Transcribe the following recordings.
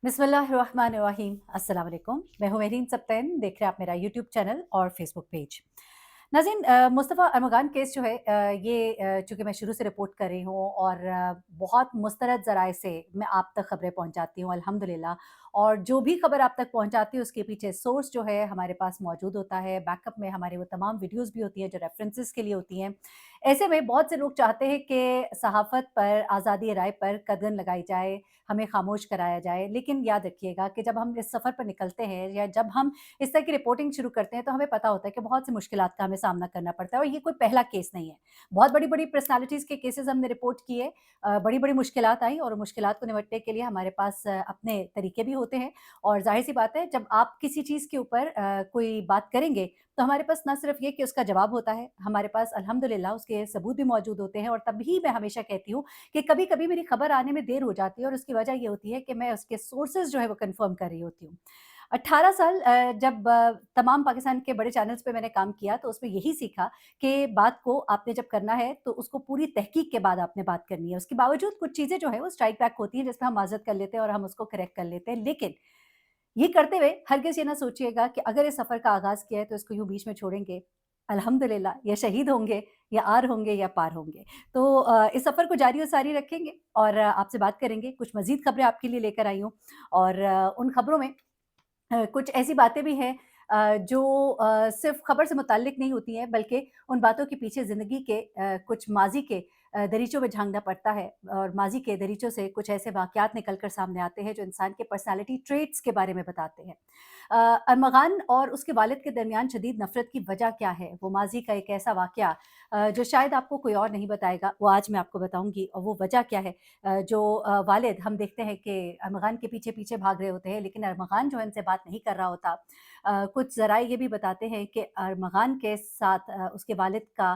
बिस्मिल्लाहिर्रहमानिर्रहीम। अस्सलाम वालेकुम। मैं हूँ मेरीन सब्तैन, देख रहे हैं आप मेरा यूट्यूब चैनल और फेसबुक पेज। नाज़रीन, मुस्तफ़ा अरमग़ान केस जो है, ये चूँकि मैं शुरू से रिपोर्ट कर रही हूँ और बहुत मुस्तरद ज़राए से मैं आप तक ख़बरें पहुँचाती हूँ अल्हम्दुलिल्लाह। और जो भी ख़बर आप तक पहुँचाती हूँ उसके पीछे सोर्स जो है हमारे पास मौजूद होता है। बैकअप में हमारे वो तमाम वीडियोज़ भी होती हैं जो रेफ़रेंसेस के लिए होती हैं। ऐसे में बहुत से लोग चाहते हैं कि सहाफ़त पर, आज़ादी राय पर कदम लगाई जाए, हमें ख़ामोश कराया जाए। लेकिन याद रखिएगा कि जब हम इस सफ़र पर निकलते हैं या जब हम इस तरह की रिपोर्टिंग शुरू करते हैं तो हमें पता होता है कि बहुत सी मुश्किलात का हमें सामना करना पड़ता है और ये कोई पहला केस नहीं है। बहुत बड़ी-बड़ी पर्सनैलिटीज़ के केसेज़ हमने रिपोर्ट किए, बड़ी-बड़ी मुश्किलात आई और मुश्किलात को निपटने के लिए हमारे पास अपने तरीके भी होते हैं। और ज़ाहिर-सी बात है, जब आप किसी चीज़ के ऊपर कोई बात करेंगे तो हमारे पास ना सिर्फ़ ये कि उसका जवाब होता है, हमारे पास अल्हम्दुलिल्लाह उसके सबूत भी मौजूद होते हैं। और तभी मैं हमेशा कहती हूँ कि कभी-कभी मेरी खबर आने में देर हो जाती है और उसकी वजह ये होती है कि मैं उसके सोर्सेज़ जो है वो कन्फ़र्म कर रही होती हूँ। 18 साल जब तमाम पाकिस्तान के बड़े चैनल्स पे मैंने काम किया तो उसमें यही सीखा कि बात को आपने जब करना है तो उसको पूरी तहकीक के बाद आपने बात करनी है। उसके बावजूद कुछ चीज़ें जो है वो स्ट्राइक बैक होती हैं जिसमें हम माज़रत कर लेते हैं और हम उसको करेक्ट कर लेते हैं। लेकिन ये करते हुए हरगिज़ ये ना सोचिएगा कि अगर इस सफ़र का आगाज़ किया है तो इसको यूँ बीच में छोड़ेंगे। अल्हम्दुलिल्लाह या शहीद होंगे या आर होंगे या पार होंगे। तो इस सफ़र को जारी और सारी रखेंगे और आपसे बात करेंगे। कुछ मज़ीद खबरें आपके लिए लेकर आई हूँ और उन खबरों में कुछ ऐसी बातें भी हैं जो सिर्फ़ ख़बर से मुताल्लिक नहीं होती हैं, बल्कि उन बातों के पीछे ज़िंदगी के कुछ माज़ी के दरीचों में झाँकना पड़ता है और माज़ी के दरीचों से कुछ ऐसे वाक़यात निकल कर सामने आते हैं, जो इंसान के पर्सनैलिटी ट्रेट्स के बारे में बताते हैं। अरमग़ान और उसके वालिद के दरमियान शदीद नफ़रत की वजह क्या है? वो माज़ी का एक ऐसा वाक़या जो शायद आपको कोई और नहीं बताएगा, वो आज मैं आपको बताऊँगी और वो वजह क्या है। जो वालिद हम देखते हैं कि अरमग़ान के पीछे-पीछे भाग रहे होते हैं, लेकिन अरमग़ान जो है उनसे बात नहीं कर रहा होता। कुछ ज़राए ये भी बताते हैं कि अरमग़ान के साथ उसके वालिद का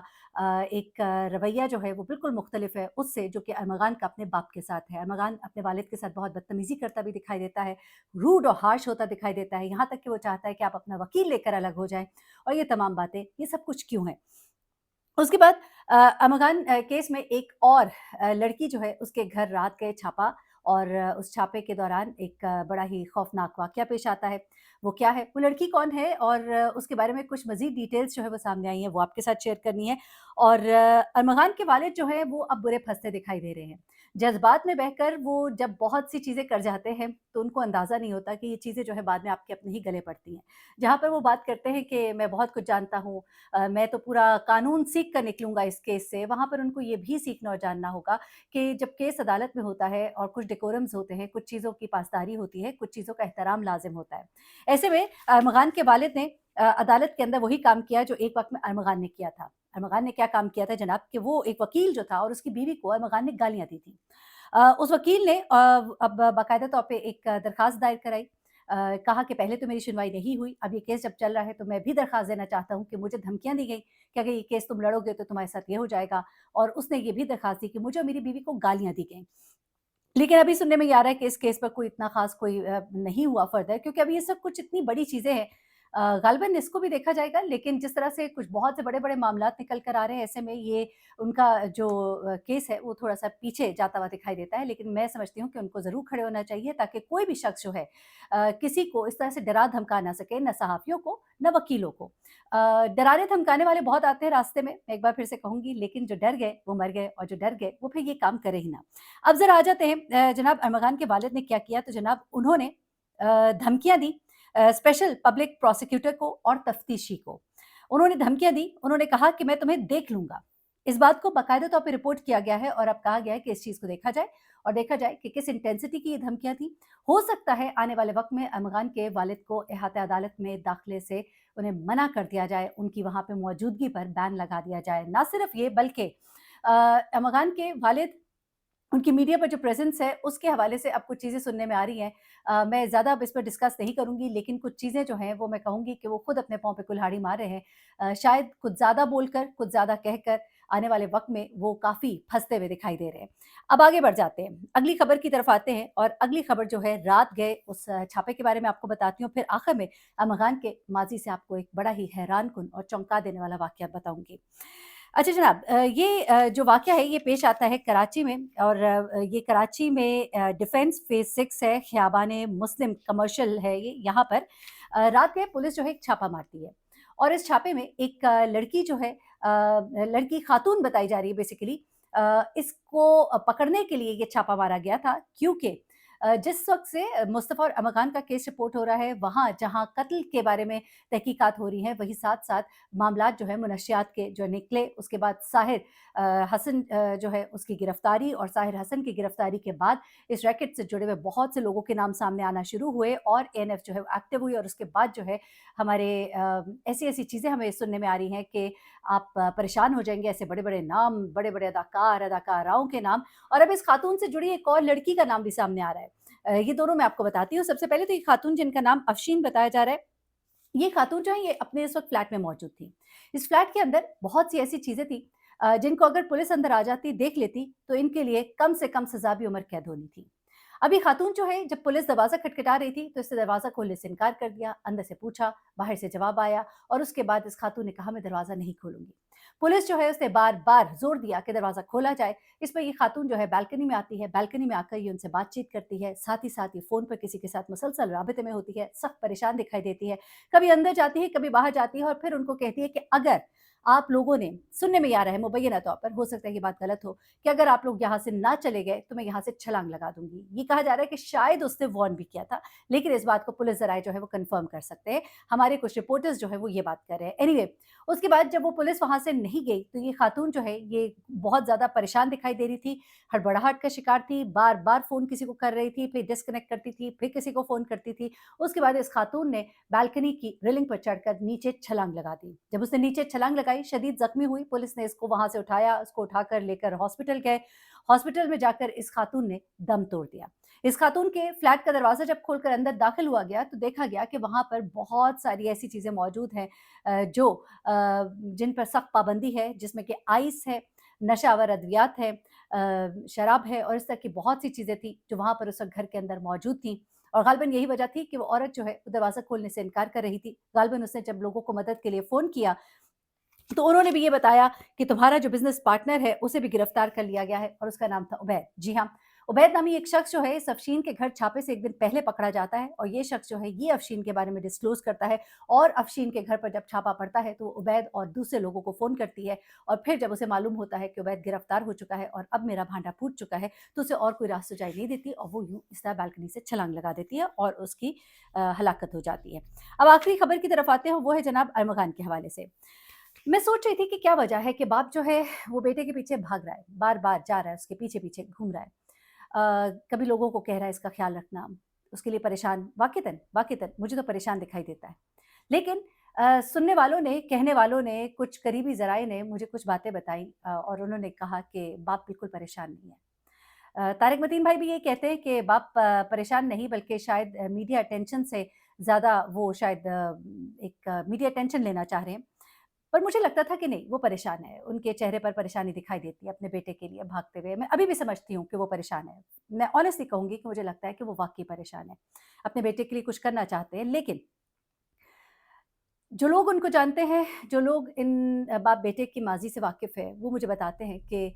एक रवैया जो है वो बिल्कुल मुख्तलिफ़ है उससे जो कि अरमग़ान का अपने बाप के साथ है। अरमग़ान अपने वालिद के साथ बहुत बदतमीज़ी करता भी दिखाई देता है, रूड और हार्श होता दिखाई देता है, यहाँ तक कि वो चाहता है कि आप अपना वकील लेकर अलग हो जाएँ और ये तमाम बातें, ये सब कुछ क्यों है? उसके बाद अमगान केस में एक और लड़की जो है उसके घर रात गए छापा और उस छापे के दौरान एक बड़ा ही खौफनाक वाक़या पेश आता है। वो क्या है? वो लड़की कौन है? और उसके बारे में कुछ मज़ीद डिटेल्स जो है वो सामने आई हैं, वो आपके साथ शेयर करनी है। और अरमग़ान के वालिद जो हैं वो अब बुरे फँसते दिखाई दे रहे हैं। जज़्बात में बहकर वो जब बहुत सी चीज़ें कर जाते हैं, तो उनको अंदाज़ा नहीं होता कि ये चीज़ें जो है बाद में आपके अपने ही गले पड़ती हैं। जहाँ पर वो बात करते हैं कि मैं बहुत कुछ जानता हूँ, मैं तो पूरा कानून सीख कर निकलूँगा इस केस से, वहाँ पर उनको ये भी सीखना और जानना होगा कि जब केस अदालत में होता है और कुछ डेकोरम्स होते हैं, कुछ चीज़ों की पासदारी होती है, कुछ चीज़ों का एहतराम लाज़िम होता है। ऐसे में अरमग़ान के वालिद ने अदालत के अंदर वही काम किया जो एक वक़्त में अरमग़ान ने किया था। अरमग़ान ने क्या काम किया था जनाब कि वो एक वकील जो था और उसकी बीवी को अरमग़ान ने गालियाँ दी थी। उस वकील ने अब बाकायदा तौर पे एक दरख़्वास्त दायर कराई। कहा कि पहले तो मेरी सुनवाई नहीं हुई, अब ये केस जब चल रहा है तो मैं भी दरख़्वास्त देना चाहता हूँ कि मुझे धमकियाँ दी गई कि अगर ये केस तुम लड़ोगे तो तुम्हारे साथ ये हो जाएगा। और उसने ये भी दरख़्वास्त दी कि मुझे और मेरी बीवी को गालियाँ दी गईं। लेकिन अभी सुनने में ये आ रहा है कि इस केस पर कोई इतना ख़ास कोई नहीं हुआ फर्दर, क्योंकि अभी ये सब कुछ इतनी बड़ी चीज़ें हैं। ग़ालिबन इसको भी देखा जाएगा, लेकिन जिस तरह से कुछ बहुत से बड़े-बड़े मामलात निकल कर आ रहे हैं, ऐसे में ये उनका जो केस है वो थोड़ा-सा पीछे जाता हुआ दिखाई देता है। लेकिन मैं समझती हूँ कि उनको ज़रूर खड़े होना चाहिए ताकि कोई भी शख़्स जो है किसी को इस तरह से डरा-धमका ना सके, ना सहाफ़ियों को, ना वकीलों को। डराने-धमकाने वाले बहुत आते हैं रास्ते में, मैं एक बार फिर से कहूँगी, लेकिन जो डर गए वो मर गए और जो डर गए वो फिर ये काम करे ही ना। अब ज़रा आ जाते हैं जनाब अरमग़ान के वालिद ने क्या किया, तो जनाब उन्होंने धमकियाँ दी स्पेशल पब्लिक प्रोसिक्यूटर को और तफ्तीशी को। उन्होंने धमकियाँ दी, उन्होंने कहा कि मैं तुम्हें देख लूँगा। इस बात को बाकायदा तौर पे रिपोर्ट किया गया है और अब कहा गया है कि इस चीज़ को देखा जाए और देखा जाए कि किस इंटेंसिटी की ये धमकियाँ थी। हो सकता है आने वाले वक़्त में अरमग़ान के वालिद को अहाते अदालत में दाखिले से उन्हें मना कर दिया जाए, उनकी वहाँ पे मौजूदगी पर बैन लगा दिया जाए। ना सिर्फ़ ये बल्कि अरमग़ान के वालिद, उनकी मीडिया पर जो प्रेज़ेंस है, उसके हवाले से अब कुछ चीज़ें सुनने में आ रही हैं। मैं ज़्यादा अब इस पर डिस्कस नहीं करूँगी, लेकिन कुछ चीज़ें जो हैं, वो मैं कहूँगी कि वो खुद अपने पाँव पे कुल्हाड़ी मार रहे हैं। शायद कुछ ज़्यादा बोलकर, कुछ ज़्यादा कहकर आने वाले वक़्त में वो काफ़ी फँसते हुए दिखाई दे रहे हैं। अब आगे बढ़ जाते हैं, अगली खबर की तरफ आते हैं और अगली खबर जो है, रात गए उस छापे के बारे में आपको बताती हूँ, फिर आखिर में अरमग़ान के माज़ी से आपको एक बड़ा ही हैरानकुन और चौंका देने वाला वाक़या बताऊँगी। अच्छा जनाब, ये जो वाक़या है ये पेश आता है कराची में और ये कराची में डिफेंस फेज़ 6 है, ख़ियाबान मुस्लिम कमर्शियल है ये यहाँ पर। रात में पुलिस जो है एक छापा मारती है और इस छापे में एक लड़की जो है, लड़की ख़ातून बताई जा रही है बेसिकली। इसको पकड़ने के लिए ये छापा मारा गया था क्योंकि जिस वक़्त से मुस्तफ़ा और अमर खान का केस रिपोर्ट हो रहा है, वहाँ जहाँ कत्ल के बारे में तहकीकात हो रही हैं, वहीं साथ-साथ मामलात जो है मुनशियात के जो निकले, उसके बाद साहिर हसन जो है उसकी गिरफ्तारी और साहिर हसन की गिरफ्तारी के बाद इस रैकेट से जुड़े हुए बहुत से लोगों के नाम सामने आना शुरू हुए और एएनएफ जो है वो एक्टिव हुई और उसके बाद जो है हमारे ऐसी-ऐसी चीज़ें हमें सुनने में आ रही हैं कि आप परेशान हो जाएँगे, ऐसे बड़े-बड़े नाम, बड़े-बड़े अदाकार, अदाकाराओं के नाम और अब इस खातून से जुड़ी एक और लड़की का नाम भी सामने आ रहा है। ये दोनों मैं आपको बताती हूँ। सबसे पहले तो ये खातून जिनका नाम अफ़शीन बताया जा रहा है, ये खातून जो है ये अपने इस वक़्त फ्लैट में मौजूद थी। इस फ्लैट के अंदर बहुत सी ऐसी चीज़ें थी जिनको अगर पुलिस अंदर आ जाती, देख लेती, तो इनके लिए कम से कम सज़ा भी उम्र कैद होनी थी। अब ये खातून जो है जब पुलिस दरवाज़ा खटखटा रही थी, तो इसने दरवाज़ा खोलने से इनकार कर दिया, अंदर से पूछा, बाहर से जवाब आया और उसके बाद इस खातून ने कहा मैं दरवाज़ा नहीं खोलूँगी। पुलिस जो है उसने बार-बार ज़ोर दिया कि दरवाज़ा खोला जाए। इस पे ये खातून जो है बालकनी में आती है, बालकनी में आकर ये उनसे बातचीत करती है, साथ ही साथ ये फ़ोन पर किसी के साथ मुसलसल राबिते में होती है, सख्त परेशान दिखाई देती है। कभी अंदर जाती है, कभी बाहर जाती है और फिर उनको कहती है कि अगर आप लोगों ने सुनने में ये आ रहा है मुबैना तौर पर, हो सकता है ये बात गलत हो, कि अगर आप लोग यहाँ से ना चले गए तो मैं यहाँ से छलांग लगा दूँगी। ये कहा जा रहा है कि शायद उसने वार्न भी किया था, लेकिन इस बात को पुलिस ज़राए जो है वो कन्फर्म कर सकते हैं। हमारे कुछ रिपोर्टर्स जो है वो ये बात कर रहे हैं। एनीवे, उसके बाद जब वो पुलिस वहाँ से नहीं गई तो ये खातून जो है ये बहुत ज़्यादा परेशान दिखाई दे रही थी, हड़बड़ाहट का शिकार थी, बार-बार फ़ोन किसी को कर रही थी, फिर डिस्कनेक्ट करती थी, फिर किसी को फ़ोन करती थी। उसके बाद इस खातून ने बालकनी की रेलिंग पर चढ़कर नीचे छलांग लगा दी। जब उसने नीचे छलांग लगाई, शदीद ज़ख्मी हुई, पुलिस ने इसको वहाँ से उठाया, उसको उठाकर लेकर हॉस्पिटल गए। हॉस्पिटल में जाकर इस खातून ने दम तोड़ दिया। इस खातून के फ्लैट का दरवाज़ा जब खोलकर अंदर दाखिल हुआ गया, तो देखा गया कि वहाँ पर बहुत सारी ऐसी चीज़ें मौजूद हैं जो जिन पर सख्त पाबंदी है, जिसमें कि आइस है, नशावर अद्वियात है, शराब है और इस तरह की बहुत सी चीज़ें थी, जो वहाँ पर उस वक़्त घर के अंदर मौजूद थी। और ग़ालिबन यही वजह थी कि वो औरत जो है, वो दरवाज़ा खोलने से इनकार कर रही थी। ग़ालिबन उसने जब लोगों को मदद के लिए फ़ोन किया, तो उन्होंने भी ये बताया कि तुम्हारा जो बिज़नेस पार्टनर है, उसे भी गिरफ्तार कर लिया गया है और उसका नाम था उबैद। जी हाँ, उबैद नामी एक शख्स जो है इस अफ़शीन के घर छापे से 1 दिन पहले पकड़ा जाता है और ये शख्स जो है ये अफ़शीन के बारे में डिस्क्लोज़ करता है और अफ़शीन के घर पर जब छापा पड़ता है तो उबैद और दूसरे लोगों को फ़ोन करती है और फिर जब उसे मालूम होता है कि उबैद गिरफ्तार हो चुका है और अब मेरा भांडा फूट चुका है, तो उसे और कोई राह सुझाई नहीं देती और वो यूँ इस तरह बालकनी से छलांग लगा देती है और उसकी हलाकत हो जाती है। अब आखिरी खबर की तरफ आते हैं, वो है जनाब अरमगान के हवाले से। मैं सोच रही थी कि क्या वजह है कि बाप जो है वो बेटे के पीछे भाग रहा है, बार-बार जा रहा है, उसके पीछे-पीछे घूम रहा है। कभी लोगों को कह रहा है इसका ख़्याल रखना, उसके लिए परेशान वाक़ईतन वाक़ईतन मुझे तो परेशान दिखाई देता है। लेकिन सुनने वालों ने, कहने वालों ने, कुछ करीबी ज़राए ने मुझे कुछ बातें बताई और उन्होंने कहा कि बाप बिल्कुल परेशान नहीं है। तारिक मतीन भाई भी ये कहते हैं कि बाप परेशान नहीं बल्कि शायद मीडिया अटेंशन से ज़्यादा वो शायद एक मीडिया अटेंशन लेना चाह रहे हैं। पर मुझे लगता था कि नहीं, वो परेशान है, उनके चेहरे पर परेशानी दिखाई देती है अपने बेटे के लिए भागते हुए। मैं अभी भी समझती हूँ कि वो परेशान है। मैं ऑनेस्टली कहूँगी कि मुझे लगता है कि वो वाक़ई परेशान है। अपने बेटे के लिए कुछ करना चाहते हैं, लेकिन जो लोग उनको जानते हैं, जो लोग इन बाप-बेटे की माज़ी से वाकिफ़ है, वो मुझे बताते हैं कि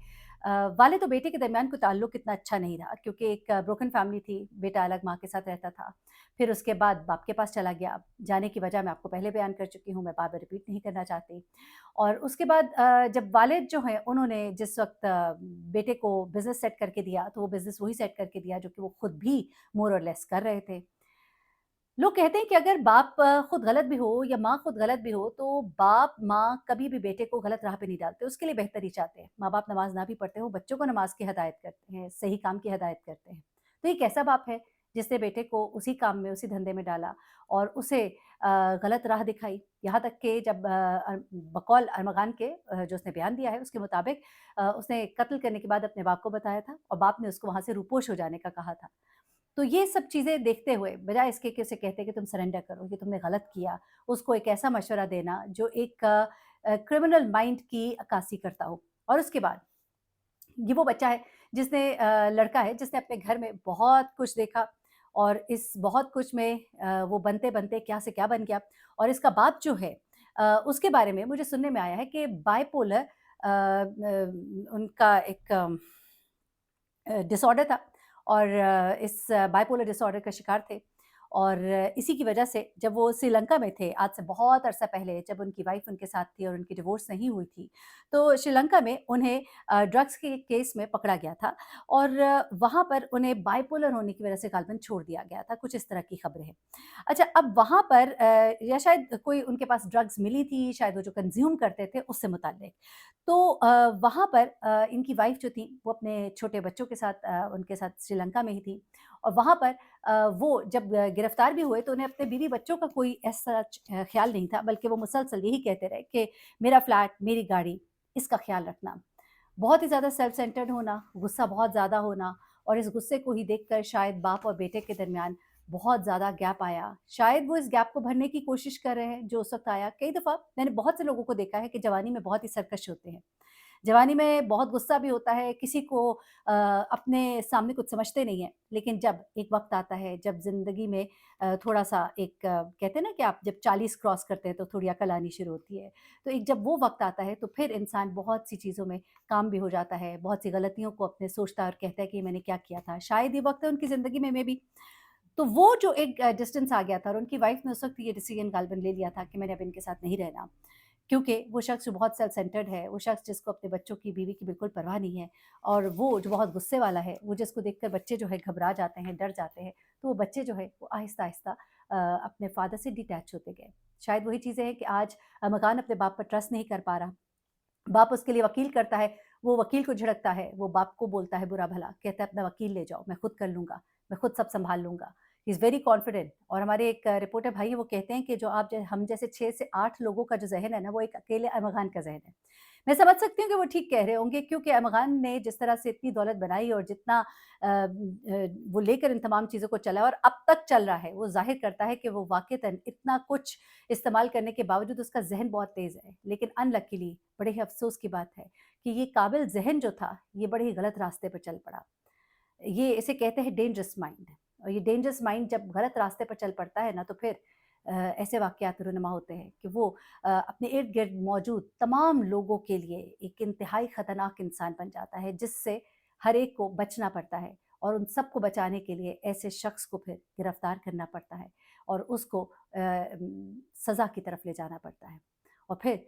वालिद और बेटे के दरमियान कोई ताल्लुक इतना अच्छा नहीं रहा क्योंकि एक ब्रोकन फैमिली थी, बेटा अलग माँ के साथ रहता था। फिर उसके बाद बाप के पास चला गया, जाने की वजह मैं आपको पहले बयान कर चुकी हूँ, मैं बार-बार रिपीट नहीं करना चाहती। और उसके बाद जब वालिद जो हैं, उन्होंने जिस वक़्त बेटे को बिज़नेस सेट करके दिया, तो वो बिज़नेस वही सेट करके दिया जो कि वो खुद भी मोर और लेस कर रहे थे। लोग कहते हैं कि अगर बाप खुद गलत भी हो या माँ खुद गलत भी हो, तो बाप, माँ कभी भी बेटे को गलत राह पे नहीं डालते, उसके लिए बेहतरी चाहते हैं। माँ-बाप नमाज़ ना भी पढ़ते हों, बच्चों को नमाज़ की हिदायत करते हैं, सही काम की हिदायत करते हैं। तो ये कैसा बाप है, जिसने बेटे को उसी काम में, उसी धंधे में डाला और उसे गलत राह दिखाई? यहाँ तक कि जब बकौल अरमगान के जो उसने बयान दिया है, उसके मुताबिक उसने कत्ल करने के बाद अपने बाप को बताया था और बाप ने उसको वहाँ से रूपोश हो जाने का कहा था। तो ये सब चीज़ें देखते हुए, बजाय इसके कि उसे कहते कि तुम सरेंडर करो, ये तुमने गलत किया, उसको एक ऐसा मशवरा देना जो एक क्रिमिनल माइंड की अक्कासी करता हो। और उसके बाद ये वो बच्चा है जिसने लड़का है जिसने अपने घर में बहुत कुछ देखा और इस बहुत कुछ में वो बनते-बनते क्या से क्या बन गया और इसका बाप जो है उसके बारे में मुझे सुनने में आया है कि बाइपोलर उनका एक डिसऑर्डर था और इस बाइपोलर डिसऑर्डर का शिकार थे और इसी की वजह से जब वो श्रीलंका में थे, आज से बहुत अरसा पहले जब उनकी वाइफ़ उनके साथ थी और उनकी डिवोर्स नहीं हुई थी, तो श्रीलंका में उन्हें ड्रग्स के केस में पकड़ा गया था और वहाँ पर उन्हें बाइपोलर होने की वजह से गालबन छोड़ दिया गया था, कुछ इस तरह की खबरें हैं। अच्छा, अब वहाँ पर या शायद कोई उनके पास ड्रग्स मिली थी, शायद वो जो कंज़्यूम करते थे उससे मुताल्लिक। तो वहाँ पर इनकी वाइफ़ जो थी, वो अपने छोटे बच्चों के साथ उनके साथ श्रीलंका में ही थी और वहाँ पर वो जब गिरफ्तार भी हुए तो उन्हें अपने बीवी बच्चों का कोई ऐसा ख़्याल नहीं था, बल्कि वो मुसलसल यही कहते रहे कि मेरा फ्लैट, मेरी गाड़ी, इसका ख़्याल रखना। बहुत ही ज़्यादा सेल्फ सेंटर्ड होना, गुस्सा बहुत ज़्यादा होना और इस गुस्से को ही देखकर शायद बाप और बेटे के दरमियान बहुत ज़्यादा गैप आया। शायद वो इस गैप को भरने की कोशिश कर रहे हैं जो उस वक़्त आया। कई दफ़ा मैंने बहुत से लोगों को देखा है कि जवानी में बहुत ही सरकश होते हैं। जवानी में बहुत गुस्सा भी होता है, किसी को अपने सामने कुछ समझते नहीं हैं, लेकिन जब एक वक़्त आता है, जब ज़िंदगी में थोड़ा-सा एक कहते हैं ना कि आप जब 40 क्रॉस करते हैं, तो थोड़ी अकल आनी शुरू होती है। तो एक जब वो वक़्त आता है, तो फिर इंसान बहुत सी चीज़ों में काम भी हो जाता है, बहुत सी गलतियों को अपने सोचता है और कहता है कि मैंने क्या किया था? शायद ये वक़्त है उनकी ज़िंदगी में मेबी। तो वो जो एक डिस्टेंस आ गया था और उनकी वाइफ़ ने उस वक़्त ये डिसीज़न गालिबन ले लिया था कि मैंने अब इनके साथ नहीं रहना। क्योंकि वो शख्स जो बहुत सेल्फ सेंटर्ड है, वो शख्स जिसको अपने बच्चों की, बीवी की बिल्कुल परवाह नहीं है और वो जो बहुत गुस्से वाला है, वो जिसको देखकर बच्चे जो है घबरा जाते हैं, डर जाते हैं, तो वो बच्चे जो है वो आहिस्ता-आहिस्ता अपने फ़ादर से डिटैच होते गए। शायद वही चीज़ें हैं कि आज मकान अपने बाप पर ट्रस्ट नहीं कर पा रहा। बाप उसके लिए वकील करता है, वो वकील को झिड़कता है, वो बाप को बोलता है बुरा-भला, कहता है अपना वकील ले जाओ, मैं खुद कर लूँगा, मैं खुद सब सँभाल लूँगा। ही इज़ वेरी कॉन्फिडेंट और हमारे एक रिपोर्टर भाई हैं वो कहते हैं कि जो आप ज हम जैसे 6 से 8 लोगों का जो ज़हन है ना, वो एक अकेले अहमद का ज़हन है। मैं समझ सकती हूँ कि वो ठीक कह रहे होंगे क्योंकि अहमद ने जिस तरह से इतनी दौलत बनाई और जितना वो लेकर इन तमाम चीज़ों को चला और अब तक चल रहा है, वो ज़ाहिर करता है कि वो वाक़ईतन इतना कुछ इस्तेमाल करने के बावजूद उसका ज़हन बहुत तेज़ है। लेकिन अनलकीली बड़े ही अफ़सोस की बात है कि ये काबिल ज़हन जो था, ये बड़े ही गलत रास्ते पर चल पड़ा। ये इसे कहते हैं डेंजरस माइंड और ये डेंजरस माइंड जब गलत रास्ते पर चल पड़ता है ना, तो फिर ऐसे वाक़यात रूनुमा होते हैं कि वो अपने इर्द-गिर्द मौजूद तमाम लोगों के लिए एक इंतहाई ख़तरनाक इंसान बन जाता है, जिससे हर एक को बचना पड़ता है और उन सबको बचाने के लिए ऐसे शख्स को फिर गिरफ्तार करना पड़ता है और उसको सज़ा की तरफ ले जाना पड़ता है। और फिर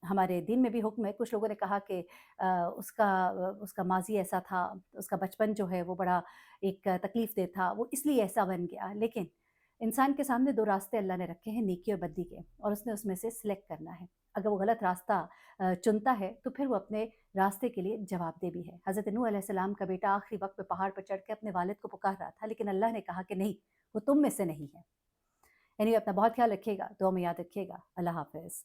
हमारे दीन में भी हुक्म है, कुछ लोगों ने कहा कि उसका माज़ी ऐसा था, उसका बचपन जो है वो बड़ा एक तकलीफ़देह था, वो इसलिए ऐसा बन गया। लेकिन इंसान के सामने 2 रास्ते अल्लाह ने रखे हैं, नेकी और बद्दी के और उसने उसमें से सिलेक्ट करना है। अगर वो गलत रास्ता चुनता है, तो फिर वो अपने रास्ते के लिए जवाबदेह भी है। हज़रत नूह अलैहिस्सलाम का बेटा आखिरी वक़्त पे पहाड़ पर चढ़ के अपने वालिद को पुकार रहा था, लेकिन अल्लाह ने कहा कि नहीं, वो तुम में से नहीं है। यानी अपना बहुत ख़्याल रखिएगा, दुआ में याद रखिएगा। अल्लाह हाफ़िज़।